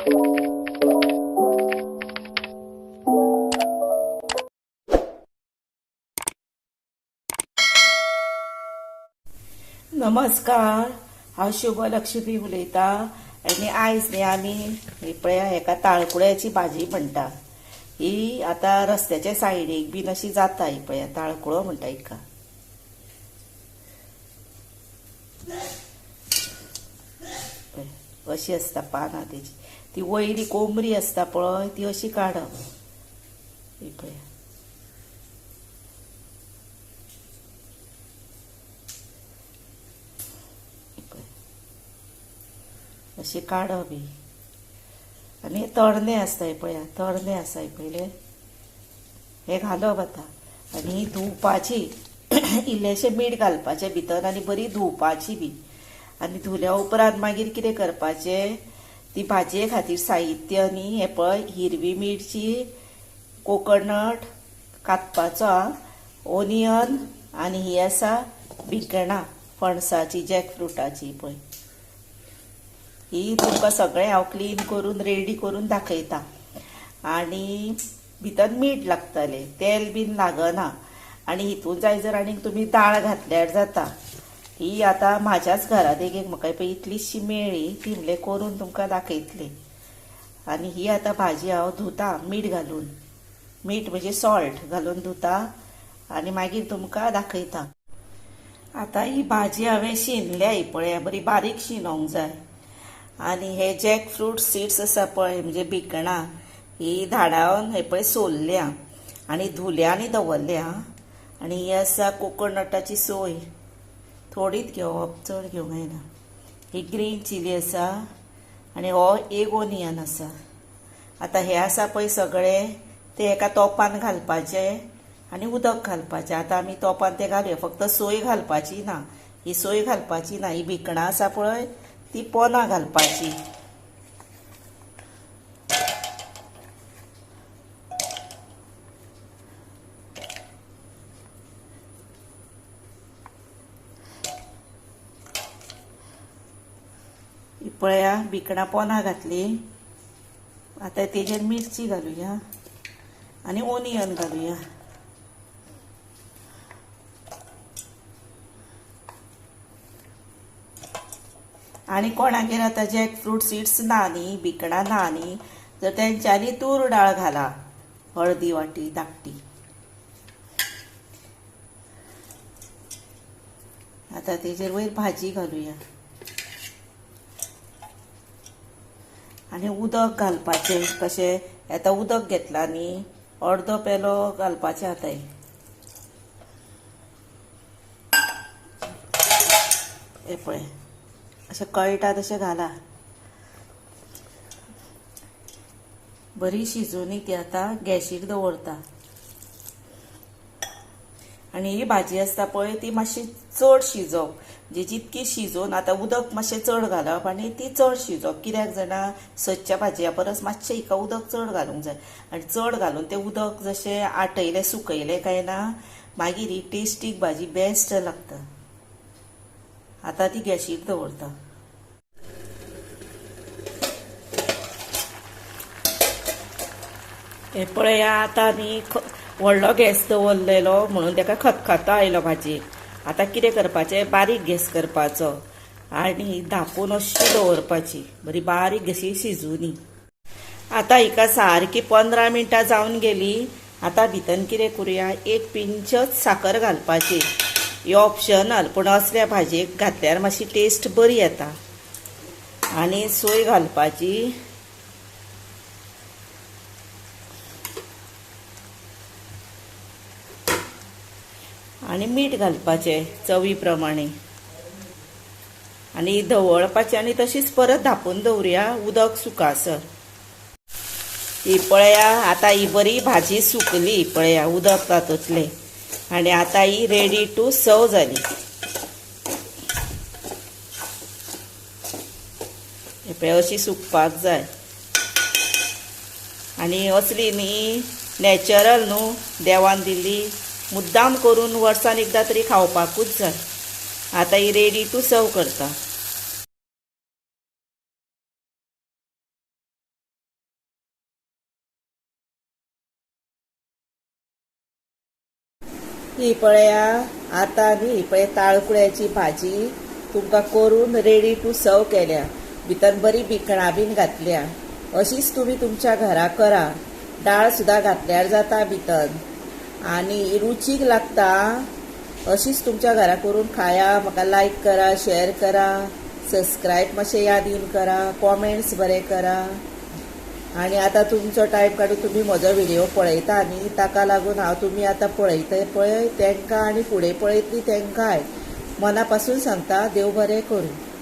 नमस्कार, हांव शुभलक्ष्मी उलयतां आनी आयज न्ही आमी पळया हेका ताळकुळ्याची भाजी म्हणटा। ही आतां रस्त्याच्या सायडीक बीन अशी जाता। ही पळया ताळकुळो म्हणटा हिका। अशी आसता पानां तेजी, ती वयली कोमरी आसता पळय ती अशी काडप। ही पळया अशी काडप ही। आनी तळणे आसता पळया, तळणे आसा पयले हे घालप आतां आनी धुवपाची इल्लेशें मीठ घालपाचें भितर आनी बरी धुवपाची बी। आनी धुल्या उपरांत मागीर कितें करपाचें, ती भाजये खातीर साहित्य न्ही हे पळय हिरवी मिरची, कोकोनट कातपाचो, ओनियन आनी ही आसा भिकणां फणसाची जॅकफ्रुटाची पळय। ही तुमकां सगळें हांव क्लीन करून रेडी करून दाखयता। आनी भितर मीठ लागतलें, तेल बीन लागना। आनी हितून जाय जर आनीक तुमी दाळ घातल्यार जाता। ही आतां म्हाज्याच घरांत एक म्हाका पळय इतलीशी मेळ्ळी, ती म्हणलें करून तुमकां दाखयतलें। आनी ही आतां भाजी हांव धुता मीठ घालून, मीठ म्हणजे सॉल्ट घालून धुता आनी मागीर तुमकां दाखयता। आतां ही भाजी हांवें शिनल्या ही पळया, बरी बारीक शिनोवंक जाय। आनी हे जॅकफ्रूट सीड्स आसा पळय म्हणजे भिकणां, ही धाडावन हे पळय सोलल्या आनी धुल्या आनी दवरल्या। आनी ही आसा कोकोनटाची सोय, थोडीच घेवप, चड घेवंक जायना। ही ग्रीन चिली आसा आनी हो एक ओनियन आसा। आतां हे आसा पळय सगळें ते एका तोपान घालपाचें आनी उदक घालपाचें। आतां आमी तोपान ते घालुया, फक्त सोय घालपाची ना, ही सोय घालपाची ना। ही भिकणां आसा पळय ती पोनां घालपाची। ही पळया भिकणां पोनां घातली। आतां तेजेर मिरची घालुया आनी ओनियन घालुया। आनी कोणागेर आतां जॅकफ्रूट सीड्स ना न्ही, भिकणां ना न्ही, तर तेंच्यांनी तूर डाळ घाला, हळदी वाटी धाकटी। आतां तेजेर वयर भाजी घालुया आनी उदक घालपाचें कशें। आतां उदक घेतलां न्ही, अर्दो पेलो घालपाचें। आतां हे पळय अशें कळटा तशें घाला। बरी शिजोवनी ती आतां गॅशीर दवरता। आनी ही भाजी आसता पळय ती मातशी चड शिजोवप, म्हणजे जितकी शिजोवन आतां उदक मातशें चड घालप आनी ती चड शिजोवप। कित्याक जाणा सदच्या भाजया परस मातशें हिका उदक चड घालूंक जाय। आनी चड घालून तें उदक जशें आटयलें सुकयलें काय ना, मागीर ही टेस्टीक भाजी बेस्ट लागता। आतां ती गॅशीर दवरता। हे पळया आतां न्ही व्हडलो गॅस दवरलेलो म्हणून ताका खतखतो आयलो भाजयेक। आतां कितें करपाचें, बारीक गॅस करपाचो आनी धांपून अशी दवरपाची, बरी बारीक गॅसीर शिजूनी। आतां हिका सारकी 15 मिनटां जावन गेली। आतां भितर कितें करुया, एक पिंचच साकर घालपाची। ही ऑप्शनल, पूण असल्या भाजयेक घातल्यार मातशी टेस्ट बरी येता। आनी सोय घालपाची आनी मीठ घालपाचें चवी प्रमाणे आनी धवळपाची आनी तशीच परत धांपून दवरुया उदक सुकासर। ही पळया आतां ही बरी भाजी सुकली पळया उदक तातूंतलें, आनी आतां ही रेडी टू सर्व जाली। हे पळय अशी सुकपाक जाय। आनी असली न्ही नॅचरल न्हू, देवान दिल्ली, मुद्दाम करून वर्सान एकदां तरी खावपाकूच जाय। आतां ही रेडी टू सर्व करता। ही पळया आतां न्ही ही पळय ताळकुळ्याची भाजी तुमकां करून रेडी टू सर्व केल्या. भितर बरी भिकणां बीन घातल्या. अशीच तुमी तुमच्या घरा करा. दाळ सुद्दां घातल्यार जाता भितर आनी रुचीक लागता. अशीच तुमच्या घरा करून खाया. म्हाका लायक करा, शेअर करा, सबस्क्रायब मातशें यादीन करा, कॉमेंट्स बरें करा. आनी आतां तुमचो टायम काडून तुमी म्हजो व्हिडिओ पळयता न्ही, ताका लागून हांव तुमी आतां पळयता पळय तांकां आनी फुडें पळयतली तांकांय मना पासून सांगता. देव बरें करूं.